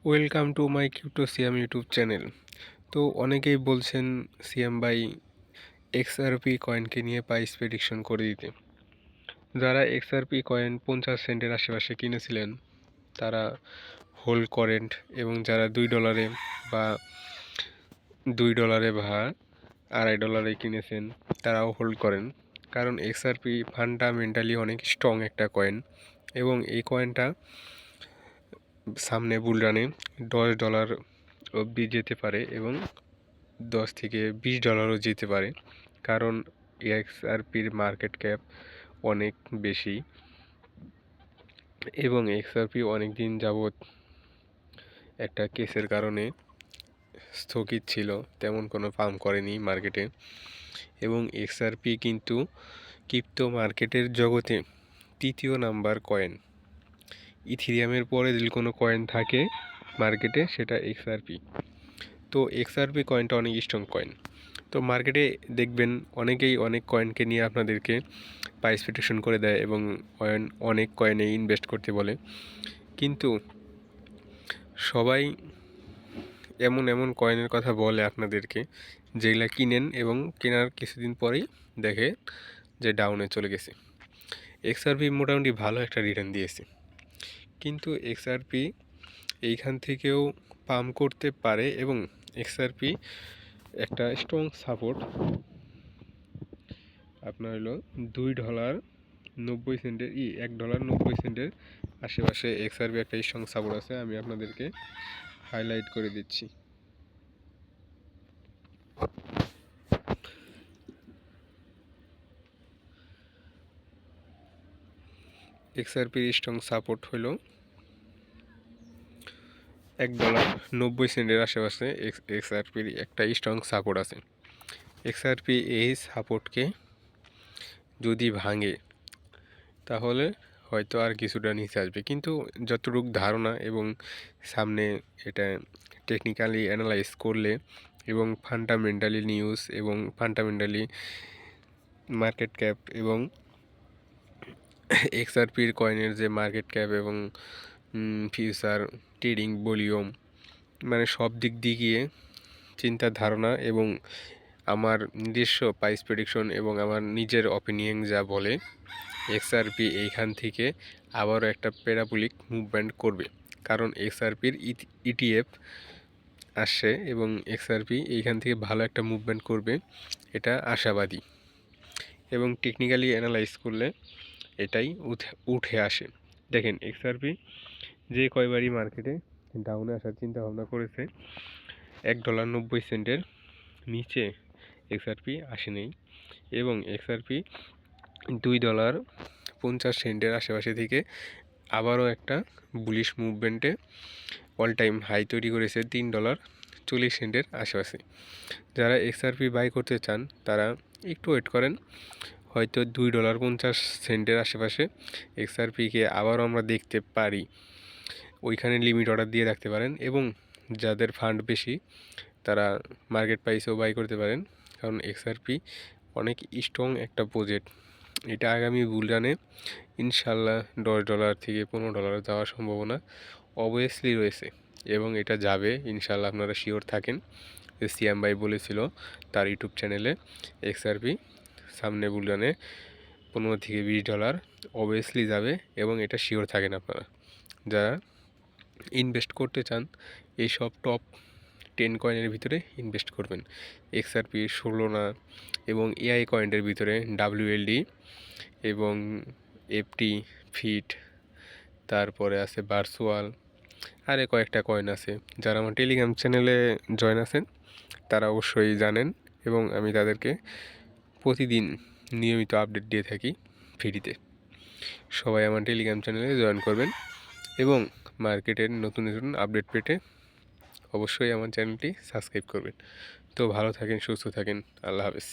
Welcome to my কিউটো Siam YouTube channel. তো অনেকেই বলছেন সিয়াম ভাই এক্সআরপি কয়েনকে নিয়ে প্রাইস প্রেডিকশন করে দিতে। যারা এক্সআরপি কয়েন 50 সেন্টের আশেপাশে কিনেছিলেন তারা হোল্ড করেন, এবং যারা $2 বা $2 বা $2.5 কিনেছেন তারাও হোল্ড করেন, কারণ এক্সআরপি ফান্ডামেন্টালি অনেক স্ট্রং একটা কয়েন, এবং এই কয়েনটা সামনে বুলরানে $10 অবধি যেতে পারে এবং $10 থেকে $20ও যেতে পারে, কারণ এক্সআরপির মার্কেট ক্যাপ অনেক বেশি এবং এক্সআরপি অনেক দিন যাবৎ একটা কেসের কারণে স্থগিত ছিল, তেমন কোনো পাম্প করেনি মার্কেটে। এবং এক্সআরপি কিন্তু ক্রিপ্টো মার্কেটের জগতে 3য় নাম্বার কয়েন। ইথিরিয়ামের পরে যদি কোনো কয়েন থাকে মার্কেটে সেটা এক্সআরপি। তো এক্সআরপি কয়েনটা অনেক স্ট্রং কয়েন। তো মার্কেটে দেখবেন অনেকেই অনেক কয়েনকে নিয়ে আপনাদেরকে প্রাইস প্রেডিকশন করে দেয় এবং অনেক কয়েনে ইনভেস্ট করতে বলে, কিন্তু সবাই এমন এমন কয়েনের কথা বলে আপনাদেরকে যেগুলা কিনেন এবং কেনার কিছুদিন পরেই দেখে যে ডাউনে চলে গেছে। এক্সআরপি মোটামুটি ভালো একটা রিটার্ন দিয়েছে, কিন্তু এক্সআরপি এইখান থেকেও পাম্প করতে পারে এবং এক্সআরপি একটা স্ট্রং সাপোর্ট আপনার হলো $2.90 $1.90 আশেপাশে এক্সআরপি একটা স্ট্রং সাপোর্ট আছে। আমি আপনাদেরকে হাইলাইট করে দিচ্ছি। এক্সআরপির স্ট্রং সাপোর্ট হলো $1.90 আশেপাশে এক্সআরপির একটা স্ট্রং সাপোর্ট আছে। এক্সআরপি এই সাপোর্টকে যদি ভাঙে তাহলে হয়তো আর কিছুটা নিচে আসবে, কিন্তু যতটুকু ধারণা এবং সামনে এটা টেকনিক্যালি অ্যানালাইজ করলে এবং ফান্ডামেন্টালি নিউজ এবং ফান্ডামেন্টালি মার্কেট ক্যাপ এবং এক্সআরপির কয়েনের যে মার্কেট ক্যাপ এবং ফিউচার ট্রেডিং ভলিউম, মানে সব দিক দিয়ে চিন্তা ধারণা এবং আমার নিজস্ব প্রাইস প্রেডিকশন এবং আমার নিজের অপিনিয়ন যা বলে, এক্সআরপি এইখান থেকে আবারও একটা প্যারাবোলিক মুভমেন্ট করবে, কারণ এক্সআরপির ইটিএফ আসছে এবং এক্সআরপি এইখান থেকে ভালো একটা মুভমেন্ট করবে, এটা আশাবাদী। এবং টেকনিক্যালি অ্যানালাইজ করলে এটাই উঠে আসে। দেখেন এক্সআরপি যে কয়বারই মার্কেটে ডাউনে আসার চিন্তা ভাবনা করেছে, $1.90 নিচে এক্সআরপি আসেনি এবং এক্সআরপি $2.50 আশেপাশে থেকে আবারও একটা বুলিশ মুভমেন্টে অল টাইম হাই তৈরি করেছে $3.40 আশেপাশে। যারা এক্সআরপি বাই করতে চান তারা একটু ওয়েট করেন, হয়তো $2.50 আশেপাশে এক্সআরপিকে আবারও আমরা দেখতে পারি। ওইখানে লিমিট অর্ডার দিয়ে রাখতে পারেন এবং যাদের ফান্ড বেশি তারা মার্কেট প্রাইসেও বাই করতে পারেন, কারণ এক্সআরপি অনেক স্ট্রং একটা প্রজেক্ট। এটা আগামী বুলরানে ইনশাল্লাহ $10 থেকে $15 যাওয়ার সম্ভাবনা অবভিয়াসলি রয়েছে এবং এটা যাবে ইনশাল্লাহ, আপনারা শিওর থাকেন। সিয়াম ভাই বলেছিল তার ইউটিউব চ্যানেলে এক্সআরপি সামনে বুলরানে $15 থেকে $20 অবভিয়াসলি যাবে এবং এটা শিওর থাকেন আপনারা। যারা ইনভেস্ট করতে চান এই সব টপ 10 কয়েনের ভিতরে ইনভেস্ট করবেন। এক্সআরপি, সোলোনা এবং এআই কয়েনের ভিতরে WLD এবং এফটি ফিট, তারপরে আছে ভার্চুয়াল, আরে কয়েকটা কয়েন আছে। যারা আমার টেলিগ্রাম চ্যানেলে জয়েন আছেন তারা অবশ্যই জানেন এবং আমি তাদেরকে প্রতিদিন নিয়মিত আপডেট দিয়ে থাকি ফ্রিতে। সবাই আমার টেলিগ্রাম চ্যানেলে জয়েন করবেন এবং মার্কেটের নতুন নতুন আপডেট পেতে অবশ্যই আমার চ্যানেলটি সাবস্ক্রাইব করবেন। তো ভালো থাকেন, সুস্থ থাকেন, আল্লাহ হাফেজ।